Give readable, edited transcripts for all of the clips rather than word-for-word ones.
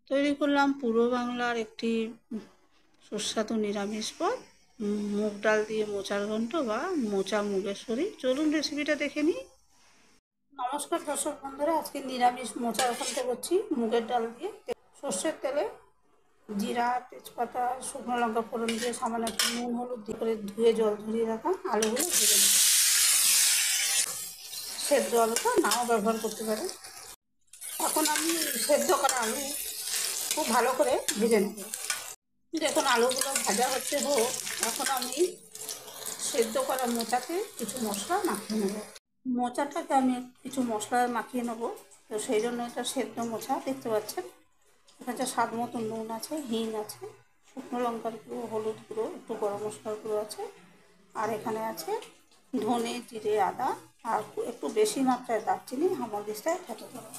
তৈরি করলাম পূর্ব বাংলার একটি সুস্বাদু নিরামিষ পদ, মুগ ডাল দিয়ে মোচার ঘন্ট বা মোচা মুগেশ্বরী। চলুন রেসিপিটা দেখে নিই। নমস্কার দর্শক বন্ধুরা, আজকে নিরামিষ মোচার ঘন্ট করছি মুগের ডাল দিয়ে। সর্ষের তেলে জিরা, তেজপাতা, শুকনো লঙ্কা ফোড়ন দিয়ে সামান্য একটু নুন হলুদ দিয়ে করে ধুয়ে জল ঝরিয়ে রাখা আলুগুলো ভেজে নেব। সেদ্ধ আলুটা নাও ব্যবহার করতে পারেন। এখন আমি সেদ্ধ করা আলু খুব ভালো করে ভেজে নেব। দেখুন আলুগুলো ভাজা হচ্ছে হোক, এখন আমি সেদ্ধ করা মোচাতে কিছু মশলা মাখিয়ে নেব। মোচাটাকে আমি কিছু মশলা মাখিয়ে নেব, তো সেই জন্য এটা সেদ্ধ মোচা দেখতে পাচ্ছেন। এখানে স্বাদ মতো নুন আছে, হিং আছে, শুকনো লঙ্কার গুঁড়ো, হলুদ গুঁড়ো, একটু গরম মশলার গুঁড়ো আছে, আর এখানে আছে ধনে, জিরে, আদা, আর একটু বেশি মাত্রায় দারচিনি, হামাদিস্তায় থেতো করা।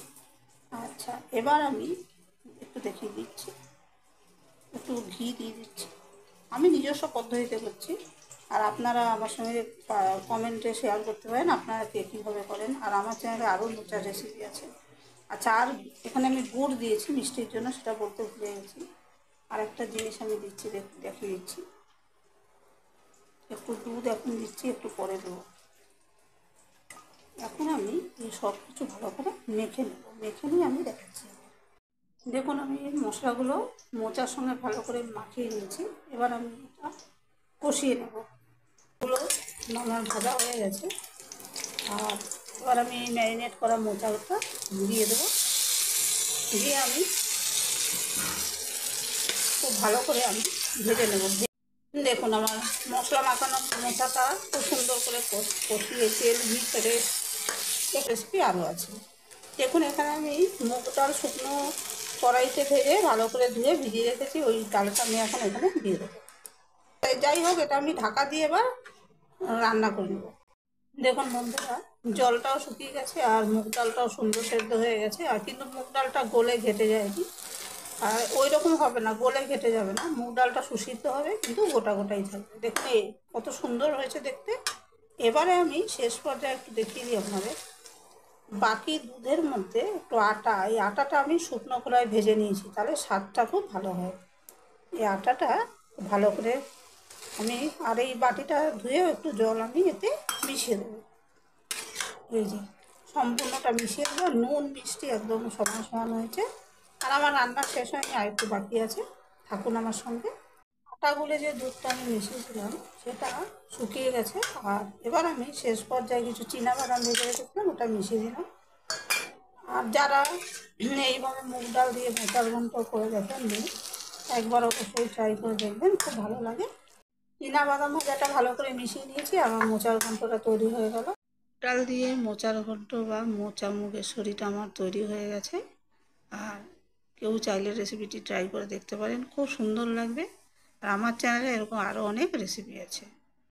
আচ্ছা, এবার আমি একটু দেখিয়ে দিচ্ছি, একটু ঘি দিয়ে দিচ্ছি। আমি নিজস্ব পদ্ধতিতে করছি, আর আপনারা আমার সঙ্গে কমেন্টে শেয়ার করতে পারেন আপনারা কে কীভাবে করেন। আর আমার চ্যানেলে আরও মোচার রেসিপি আছে। আচ্ছা, আর এখানে আমি গুড় দিয়েছি মিষ্টির জন্য, সেটা বলতে ভুলে গেছি। আর একটা জিনিস আমি দিচ্ছি, দেখিয়ে দিচ্ছি। একটু দুধ এখন দিচ্ছি, একটু পরে দেবো। এখন আমি এই সব কিছু ভালো করে মেখে নেব, মেখে নিয়ে আমি দেখাচ্ছি। দেখুন আমি মশলাগুলো মোচার সঙ্গে ভালো করে মাখিয়ে নিয়েছি। এবার আমি এটা কষিয়ে নেব। এগুলো আমার ভাজা হয়ে গেছে, আর এবার আমি ম্যারিনেট করা মোচাটা দিয়ে দেবো। দিয়ে আমি খুব ভালো করে আমি ভেজে নেব। দেখুন আমার মশলা মাখানো মোচাটা খুব সুন্দর করে কষিয়ে তেল ভিতরে রেসিপি আরও আছে। দেখুন এখানে আমি মুগ ডাল শুকনো কড়াইতে ভেজে ভালো করে ধুয়ে ভিজিয়ে রেখেছি, ওই ডালটা আমি এখন এখানে দিয়ে দেবো। যাই হোক, এটা আমি ঢাকা দিয়ে এবার রান্না করে নেব। দেখুন বন্ধুরা, জলটাও শুকিয়ে গেছে আর মুগ ডালটাও সুন্দর সেদ্ধ হয়ে গেছে, আর কিন্তু মুগ ডালটা গলে ঘেটে যায়নি। আর ওই রকম হবে না, গলে ঘেটে যাবে না, মুগ ডালটা সুসিদ্ধ হবে কিন্তু গোটা গোটাই থাকবে। দেখুন কত সুন্দর হয়েছে দেখতে। এবারে আমি শেষ পর্যায়ে একটু দেখিয়ে দিই আপনাদের। বাকি দুধের মধ্যে একটু আটা, এই আটাটা আমি শুকনো কড়ায় ভেজে নিয়েছি, তাহলে স্বাদটা খুব ভালো হয়। এই আটাটা ভালো করে আমি, আর এই বাটিটা ধুয়েও একটু জল আমি এতে মিশিয়ে দেবো। এই যে সম্পূর্ণটা মিশিয়ে দেবো। নুন মিষ্টি একদম সমান সমান হয়েছে। আর আমার রান্না শেষ হয়নি, আর একটু বাকি আছে, থাকুন আমার সঙ্গে। আটাগুলো যে দুধটা আমি মিশিয়েছিলাম সেটা শুকিয়ে গেছে, আর এবার আমি শেষ পর্যায়ে কিছু চীনাবাদাম ভেজে রেখেছিলাম, ওটা মিশিয়ে দিলাম। আর যারা এইভাবে মুগ ডাল দিয়ে মোচার ঘন্ট করে দেখেননি, একবার অবশ্যই ট্রাই করে দেখবেন, খুব ভালো লাগে। চীনাবাদাম ভাজাটা ভালো করে মিশিয়ে নিয়েছি, আমার মোচার ঘন্টটা তৈরি হয়ে গেল। ডাল দিয়ে মোচার ঘন্ট বা মোচা মুগেশ্বরীটা আমার তৈরি হয়ে গেছে। আর কেউ চাইলে রেসিপিটি ট্রাই করে দেখতে পারেন, খুব সুন্দর লাগবে। আর আমার চ্যানেলে এরকম আরও অনেক রেসিপি আছে।